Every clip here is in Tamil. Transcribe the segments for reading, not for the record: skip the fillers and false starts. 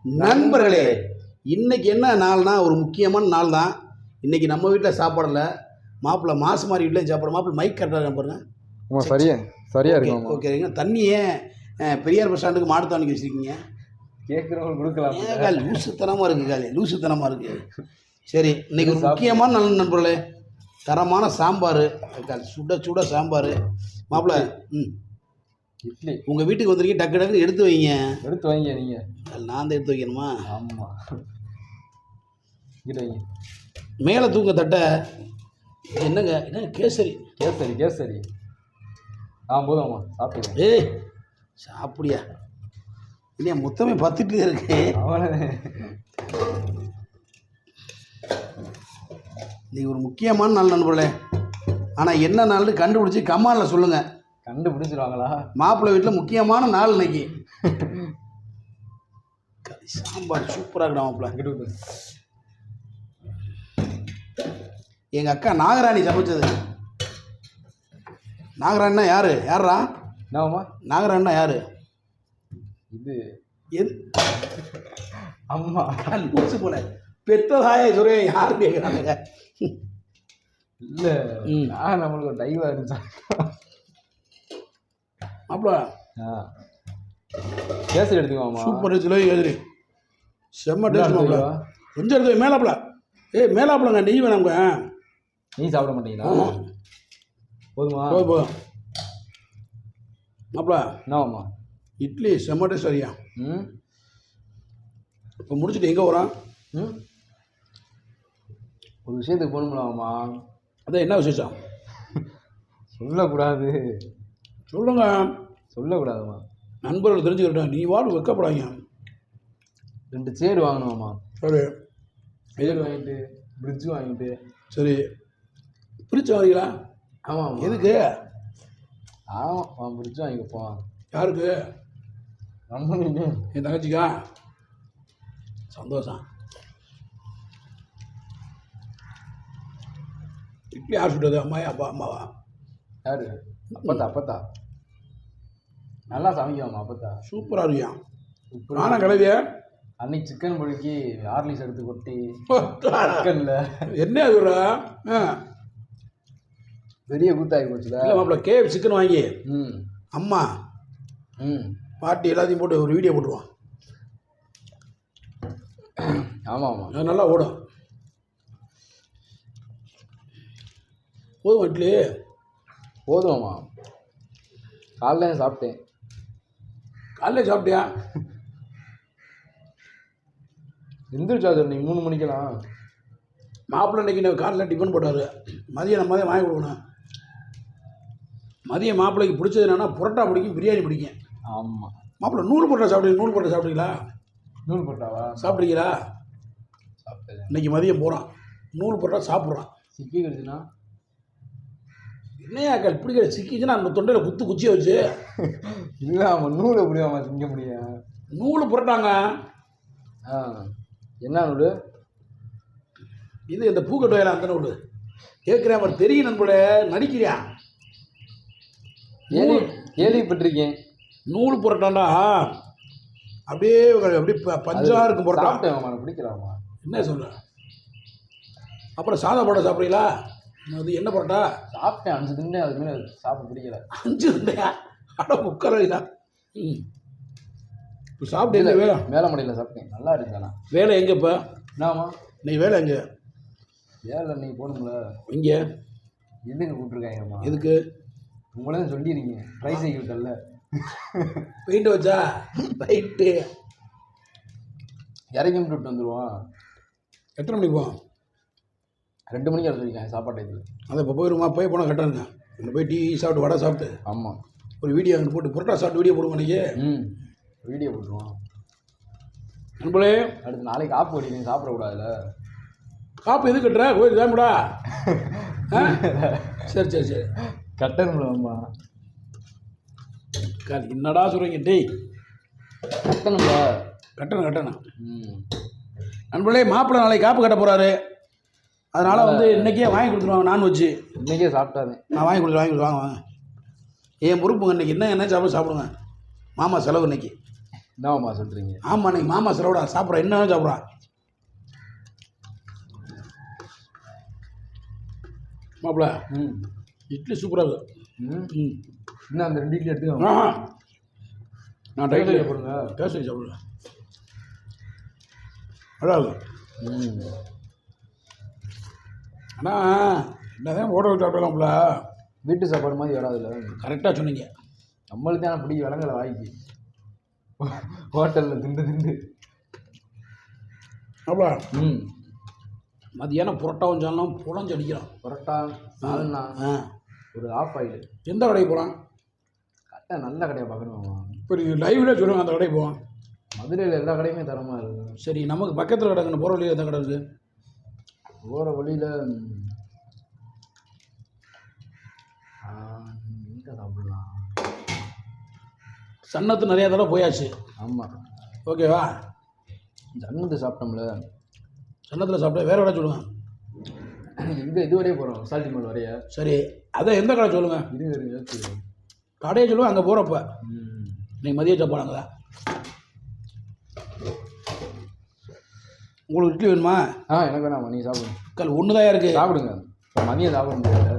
நண்பர்களே, இன்னைக்கு என்ன நாள்னா ஒரு முக்கியமான நாள் தான். இன்னைக்கு நம்ம வீட்டில் சாப்பாடில் மாப்பிள்ளை மாசு மாதிரி வீட்டில் சாப்பாடு. மாப்பிள்ளை மைக் கரெக்டாக பாருங்க. சரியா இருக்கும். ஓகேங்க. தண்ணியே பெரியார் பஸ் ஸ்டாண்டுக்கு மாடு தண்ணிக்கு வச்சுருக்கீங்க. கேட்குறவங்க கொடுக்கலாம். ஏன் லூசுத்தனமாக இருக்குது லூசுத்தனமாக இருக்குது. சரி, இன்னைக்கு ஒரு முக்கியமான நல்ல நண்பர்களே, தரமான சாம்பார், சுட சுட சாம்பார். மாப்பிள்ளை இட்லி உங்கள் வீட்டுக்கு வந்திருக்கீங்க, டக்கு டக்குன்னு எடுத்து வைங்க. நீங்கள் நான் தான் எடுத்து வைக்கணுமா? ஆமாம், வைங்க. மேலே தூக்க தட்டை. என்னங்க கேசரி போதும்மா சாப்பிடுங்க. ஏய் சாப்பிடியா இல்லையா? மொத்தமே 10 இட்லி இருக்கு. இன்னைக்கு ஒரு முக்கியமான நாள் நண்பர்களே. ஆனால் என்ன நாள்னு கண்டுபிடிச்சி கமாலில் சொல்லுங்கள். கண்டுபிடிச்சிருவாங்களா? மாப்பிள்ளை வீட்டில் முக்கியமான நாள் இன்னைக்கு. சாம்பார் சூப்பராக இருக்கா மாப்பிள்ளை. எங்கள் அக்கா நாகராணி சமைச்சது. நாகராணினா யாரா? நாகராணினா யாரு? எது அம்மா லூசு போல பெத்ததாய சுரே யாரு கேட்குறாங்க? இல்லை, நம்மளுக்கு ஒரு டைவா இருந்துச்சா மாப்பிள்ள. கேசரி எடுத்துக்கோமா? சூப்பர் கேசரி, செம்ம டேஸ்ட் மாப்பிள்ள. கொஞ்சம் எடுத்து மேலாப்பில். மேலாப்பிலங்க நெய் வேணாங்க. நெய் சாப்பிட மாட்டீங்களா? போதுமா? போதும் மாப்பிள்ள. என்னம்மா? இட்லி செம்ம டேஸ்ட் சரியா. இப்போ முடிச்சுட்டு எங்கே வரோம்? ஒரு விஷயத்துக்கு போகணும்லாமா? அதான் என்ன விசேஷம்? சொல்லக்கூடாது. சொல்லுங்க. சொல்லக்கூடாதுமா, நண்பர்கள் தெரிஞ்சுக்கிட்டேன். நீ வாடு வைக்கப்படாங்க. 2 சேர் வாங்கணுமாம்மா. சரி, சேர் வாங்கிட்டு ஃப்ரிட்ஜ் வாங்கிட்டு. சரி, ஃப்ரிட்ஜ் வாங்கிங்களா? ஆமாம். எதுக்கு? ஆமாம், ஃப்ரிட்ஜ் வாங்கிப்போம். யாருக்கு? நம்ம என் தங்கச்சிக்கா? சந்தோஷம். இட்லி யார் சுட்டது? அம்மாவா? யாரு? அப்பத்தா நல்லா சமைக்குவாங்க. அப்பத்தா சூப்பராக இருக்கியா? நானும் கிளவிய அன்னைக்கு சிக்கன் பொழிக்கு ஹார்லிக்ஸ் எடுத்து கொட்டி சிக்கன்ல என்ன அது பெரிய கூத்தாகி போச்சுல. இல்லை மாப்பிள்ள, கேஎஃப் சிக்கன் வாங்கி அம்மா பாட்டி எல்லாத்தையும் போட்டு ஒரு வீடியோ போட்டுருவான். ஆமாம், அது நல்லா ஓடும். போதும் இட்லி? போதும்மா. காலைல சாப்பிட்டேன். காலைல சாப்பிட்டியா? எந்திரிச்சா நீ 3 மணிக்கெல்லாம். மாப்பிள்ளை இன்னைக்கு காலையில் டிஃபன் போட்டார். மதியம் வாங்கி கொடுக்கணும். மதியம் மாப்பிள்ளைக்கு பிடிச்சது என்னென்னா புரோட்டா பிடிக்கும், பிரியாணி பிடிக்கும். ஆமாம் மாப்பிள்ளை நூல் புரோட்டா சாப்பிட்டீங்களா? நூல் புரோட்டாவா சாப்பிட்றீங்களா? சாப்பிட்டேன். இன்னைக்கு மதியம் போகிறான், நூல் புரோட்டா சாப்பிட்றான். சிக்கி கிடச்சுன்னா என்னையாக்கள் பிடிக்கிற சிக்கிச்சுன்னா அந்த தொண்டையில் குச்சியை வச்சு. இல்லை, அவன் நூல் எப்படியாமா திங்க முடியும்? நூல் புரட்டாங்க. என்ன நூல் இது? இந்த பூக்கட்டு வயல அந்த நூல் கேட்குறேன். அவர் தெரியும் நண்பர்களே, நடிக்கிறியா? கேள்விப்பட்டிருக்கேன். நூல் புரட்டாண்டா அப்படியே பஞ்சா இருக்கும் புரட்டா. சாப்பிட்டேன், பிடிக்கலாமா? என்ன சொல்கிறேன்? அப்புறம் சாதா புரோட்டா சாப்பிட்றீங்களா? அது என்ன புரோட்டா? சாப்பிட்டேன் 5 திண்டே. அதுக்கு மேலே சாப்பிட பிடிக்கல. 5 திண்டையா? அட முக்கரையா? இப்போ சாப்பிட்டு வேலை மேலே மடையில் சாப்பிட்டேன். நல்லா இருக்குண்ணா. வேலை எங்கே இப்போ? என்னாமா நீ வேலை எங்கே? வேலை நீ போகணும்ல. இங்கே எதுக்கு கூப்பிட்ருக்காங்கம்மா? எதுக்கு? உங்களே சொல்லியிருக்கீங்க. ட்ரை சைக்கிள்கள்ல பெயிண்ட் வச்சா ரைட்டு. இறங்கி விட்டு வந்துடுவான். எத்தனை மணிக்கு போவோம்? 2 மணிக்கு வர சொல்லியிருக்காங்க சாப்பாட்டு இதில். அதை இப்போ போய் போனால் கட்டானுங்க. இங்கே போய் டீ சாப்பிட்டு வடை சாப்பிட்டு. ஆமாம், ஒரு வீடியோ அங்கே போட்டு புரோட்டா சாப்பிட்டு வீடியோ போடுவோம். அன்றைக்கி வீடியோ போட்டுருவான். நண்பர்களே, அடுத்து நாளைக்கு காப்பு அடிக்கணும், சாப்பிடக்கூடாதுல. காப்பு எது கட்டுற? கோயில் சாப்பிடா. சரி கட்டணும்லம்மா. என்னடா சொல்கிறீங்க? டேய் கட்டணும்ல. கட்டணும். நண்பர்களே, மாப்பிள்ளை நாளைக்கு காப்பு கட்ட போகிறாரு. அதனால் இன்றைக்கே வாங்கி கொடுத்துருவாங்க. நான்வெஜ்ஜு இன்றைக்கே சாப்பிட்டாரு. நான் வாங்கி கொடுத்து வாங்க. என் பொறுப்புங்க. இன்றைக்கி என்ன சாப்பிடுங்க. மாமா செலவு இன்னைக்கு. என்னம்மா சொல்கிறீங்க? ஆமாம், இன்னைக்கு மாமா செலவுடா. சாப்பிட்றேன், என்ன சாப்பிட்றான் மாப்பிள்ள? இட்லி சூப்பராக இருக்குது. இன்னும் அந்த 2 இட்லி எடுத்துக்கோங்க. நான் டைட்டில் போடுங்க. கேசரி சாப்பிடுவேன். நல்லா இருக்கு. ஆனால் என்னதான் ஹோட்டல் சாப்பிடலாம்ல, வீட்டு சாப்பாடு மாதிரி வராதுல்ல. கரெக்டாக சொன்னீங்க. நம்மளுக்கு தான் பிடிக்க விலங்கலை வாய்க்கு ஹோட்டலில் திண்டு அப்பா மதியானம் புரோட்டாவும் சாலும் புலஞ்சு அடிக்கிறோம். புரோட்டா சால்னா ஒரு ஆஃப் ஆயில். எந்த கடைக்கு போகலாம்? கரெக்டாக நல்ல கடையை பார்க்கணுமா? இப்போ நீங்கள் லைவ்ல சொல்லுங்கள், அந்த கடைக்கு போவோம். மதுரையில் எல்லா கடையுமே தரமாக இருக்குது. சரி, நமக்கு பக்கத்தில் கிடக்குன்னு போகிற வழியில் எந்த கடை இருக்குது? போகிற வழியில் எங்கே சாப்பிடலாம்? சன்னத்து நிறையா தடவை போயாச்சு. ஆமாம், ஓகேவா? சன்னத்து சாப்பிட்டோம்ல. சன்னத்தில் சாப்பிட்டா வேறு கடை சொல்லுங்கள். இங்கே இது வரையே போகிறோம், சால்ட்டி மால் வரைய. சரி, அதை எந்த கடை சொல்லுங்கள். இருங்க கடையை சொல்லுங்கள். அங்கே போகிறப்ப நீங்கள் மதியம் சாப்பாடுங்களா? உங்களுக்கு இட்லி வேணுமா? எனக்கு வேணாமா, நீங்கள் சாப்பிடுங்க. கல் ஒன்று தான் இருக்குது, சாப்பிடுங்க. மதியம் சாப்பிட முடியாது.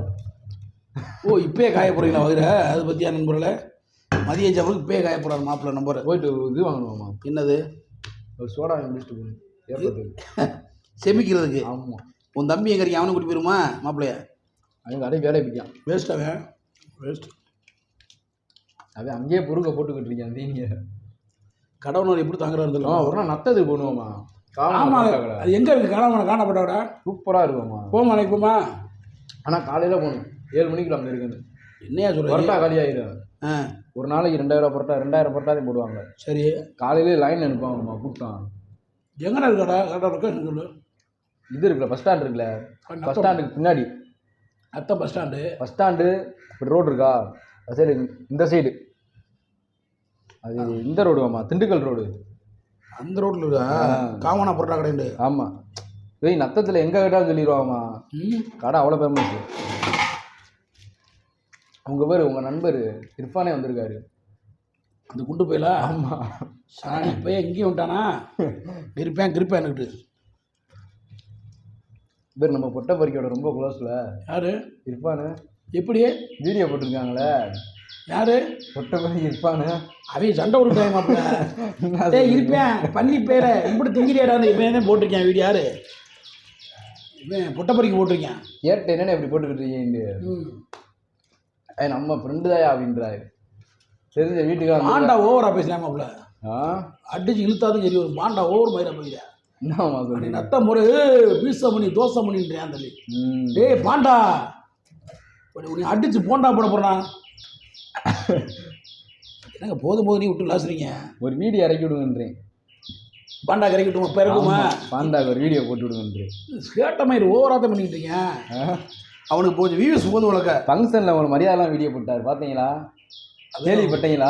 ஓ, இப்போயே காய போகிறீங்களா வயிறு? அதை பற்றியா நண்பர்களே? மதியம் சாப்பிடுக்கு இப்போயே காய போகிறாரு மாப்பிள்ளை நம்பர். போயிட்டு இது வாங்கணுமாம்மா. என்னது? ஒரு சோடா முடிச்சுட்டு போகணும் ஏற்பட்டு செமிக்கிறதுக்கு. ஆமாம். உன் தம்பி எங்கே அவனை கூட்டி போயிருமா மாப்பிள்ளைய? அவன் கடையை வேலை பிடிக்கான். வேஸ்ட்டாக வேஸ்ட். அவன் அங்கேயே பொருளை போட்டுக்கிட்டு இருக்கான். நீங்கள் கடவுள் எப்படி தாங்குறாரு? ஒரு நாள் நத்தது போடுவோம்மா. ஆமாம், அது எங்கே இருக்குது? கடவுளை காணப்பட்டவிட சூப்பராக இருக்கும்மா. போமா, அன்னைக்கு போமா. ஆனால் காலையில் போகணும், 7 மணிக்கு அங்கே இருக்குது. என்னையா சொல்கிறேன்? பரோட்டா காலியாகிடும். ஒரு நாளைக்கு 2000 பரோட்டா 2000 பரோட்டா தான் போடுவாங்க. சரி, காலையிலே லைன் அனுப்புவாங்கம்மா கூட்டம். எங்கண்ணா இருக்கடா? கரெக்டாக லொக்கேஷன் சொல்லு. இது இருக்குல்ல, பஸ் ஸ்டாண்ட் இருக்குல்ல, பஸ் ஸ்டாண்டுக்கு பின்னாடி. அத்தை பஸ் ஸ்டாண்டு. பஸ் ஸ்டாண்டு இப்படி ரோடு இருக்கா? சரி, இந்த சைடு அது இந்த ரோடுவாம்மா, திண்டுக்கல் ரோடு. அந்த ரோட்டில் இருக்கா? காமனா பரோட்டா கடைண்டு. ஆமாம். ஏய், நத்தத்தில் எங்கே கேட்டாலும் சொல்லிடுவாங்கம்மா. கடை அவ்வளோ ஃபேமஸ். உங்கள் பேர், உங்கள் நண்பர் இர்ஃபானே வந்திருக்காரு. அந்த குண்டு போயில? ஆமாம். சாணி போய் எங்கேயும் விட்டானா? கிருப்பேன் எனக்கிட்டு. பேர் நம்ம பொட்டப்பரிக்கையோட ரொம்ப க்ளோஸில். யார்? இர்ஃபானு. எப்படி வீடியோ போட்டிருக்காங்களே? யாரு? பொட்டப்பரிக்கை இர்ஃபானு. அவன் சண்டை விட்டுட்டாங்க மாப்பிள்ள. இருப்பேன் பண்ணி பேர இப்படி திங்கிறியாடான்னு இவன் தான் போட்டிருக்கேன் வீடியோ. யாரு இவன்? பொட்டப்பரிக்கை போட்டிருக்கேன். ஏற்ற என்னென்ன இப்படி போட்டுக்கிட்டு இருக்கீங்க? நம்ம ஃப்ரெண்டு தாயா அப்படின்றாரு. தெரிஞ்ச வீட்டுக்கு பாண்டா ஓவரா பேசலாம் மாப்பிள்ள. அடிச்சு இழுத்தாதும் சரி, ஒரு பாண்டா ஓவர் மயிரா போயிடா. என்னம்மா சொல்லி நட்ட முறை பீச பண்ணி தோசை பண்ணின்றேன் தள்ளி. டேய் பாண்டா, உன்னை அடிச்சு போண்டா போட போறான். என்னங்க போதும் நீ விட்டு லாசுறீங்க. ஒரு வீடியோ இறக்கி விடுங்கன்றேன். பாண்டா கறக்கி விட்டுமா? பிறகுமா பாண்டாக்கு ஒரு வீடியோ போட்டு விடுங்கன்றேன். கேட்ட மாதிரி ஓவரா தான் பண்ணிக்கிட்டீங்க. அவனுக்கு கொஞ்சம் வியூஸ் போது உனக்கு. ஃபங்க்ஷனில் ஒரு மரியாதைலாம் வீடியோ போட்டார், பார்த்தீங்களா? கேள்விப்பட்டீங்களா?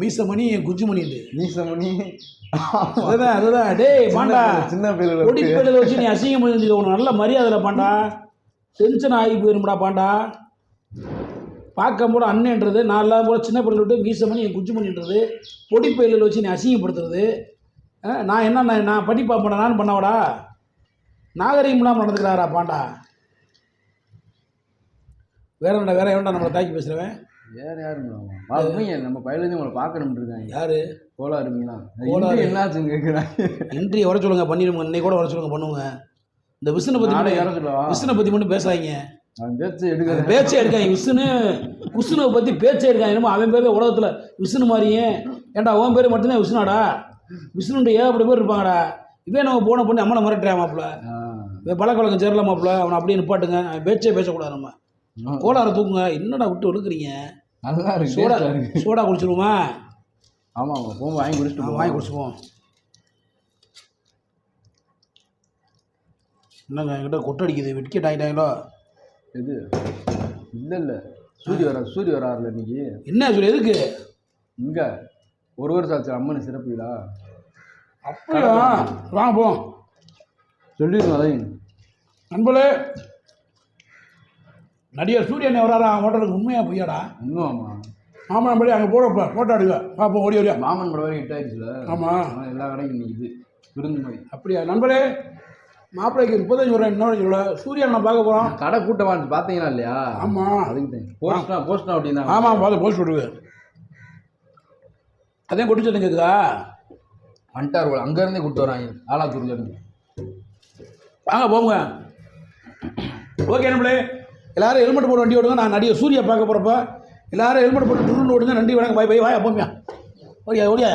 மீசமணி குஞ்சுமணி. மீசமணி அதுதான். டேய் பாண்டா, சின்ன பேரில் கொடி பேரில் வச்சு நீ அசிங்கம் பண்ணி உனக்கு நல்ல மரியாதை பாண்டா. டென்ஷன் ஆகி போயிரும்டா பாண்டா. பார்க்க கூட அண்ணன்றது, நான் இல்லாத கூட சின்ன பிள்ளை விட்டு மீசமணி குஞ்சுமணின்றது, பொடி பயிலில் வச்சு நீ அசிங்கப்படுத்துறது. நான் என்ன நான் பண்ணி பார்ப்பேன், நான் பண்ணவாடா? நாகரிகம் இல்லாமல் நடந்துக்கிறாரா பாண்டா? வேற எவன்டா நம்மளை தாக்கி பேசுகிறவன்? வேறு யாருங்க? நம்ம பயிலேருந்து உங்களை பார்க்கணும்னு இருக்காங்க. யார்? கோலா இருப்பீங்களா? கோலாறு என்னாச்சுன்னு கேட்குறாங்க. இன்ட்ரி வர சொல்லுங்க, பண்ணிடுங்க. இன்னைக்கு கூட வர சொல்லுங்க, பண்ணுங்க. இந்த விஷ்ணு பற்றி மட்டும் பேசாதீங்க. பேச்சே எடுக்காங்க. விஷ்ணுவை பற்றி பேச்சே எடுக்காங்க. என்னமோ அவன் பேர் உலகத்தில் விஷ்ணு மாதிரியே. ஏன்டா அவன் பேர் மட்டும்தான் விஷ்ணுடா? விஷ்ணுன்ற ஏகப்பட்ட பேர் இருப்பாங்கடா. இவே நம்ம போன பண்ணி அம்மனை மிரட்டுறேன் மாப்பிள்ள. பழக்கவழக்கம் சேரல மாப்பிள்ள. அவனை அப்படியே நிப்பாட்டுங்க. அவன் பேச்சே பேசக்கூடாது. நம்ம கோளாறு தூக்குங்க. என்னடா விட்டு ஒழுக்குறீங்க? நல்லா இருக்கு. சோடா குடிச்சிருவோமா? ஆமாம், போகும் வாங்கி குடிச்சுப்போம். என்னங்க என்கிட்ட கொட்டடிக்குது? விக்கெட் ஆகிட்டாங்களோ? எது? இல்லை சூரிய வராருல இன்னைக்கு. என்ன சொல்லி? எதுக்கு இங்கே ஒரு வருஷம் ஆச்சு அம்மன் சிறப்புங்களா? அப்படியா? வாங்க போவோம். சொல்லிடுங்க அதையும். நண்பர்களே, நடிகர் சூரியனை வராரா ஹோட்டலுக்கு? உண்மையா பொய்யாடா? உண்மையாம்மா. ஆமாம் நம்மளே அங்கே போகிறப்ப ஃபோட்டோ எடுக்க பார்ப்போம் ஓடி ஓடியா. மாமன் படம் வரைக்கும் ஹிட் ஆயிடுச்சுல. ஆமாம் எல்லா கடைக்கும் இது விருந்து மாதிரி. அப்படியா நண்பரே? மாப்பிள்ளைக்கு 35 வருஷம் என்ன சொல்ல சூர்யா நான் பார்க்க போகிறோம். கடை கூட்டமா இருந்துச்சு பார்த்தீங்களா இல்லையா? ஆமாம் அதுக்கு போஸ்ட்னா அப்படின்னா. ஆமாம் பார்த்து போஸ்ட் விடுங்க. அதே கொட்டி சத்தம் கேட்குதா? வந்துட்டார் அங்கேருந்தே கூப்பிட்டு வராங்க ஆலாத்தூர்ல இருந்து. வாங்க போங்க. ஓகே நம்மளே எல்லாரும் ஹெல்மெட் போட்டு வண்டி ஓடுங்க. நான் நடிகர் சூர்யா பார்க்க போகிறப்ப எல்லாரும் ஹெல்மெட் போட்டு டூர்னு ஓடுங்க. நன்றி வணக்கம். பை பை வாயா போமியா ஓடியா ஓடியா.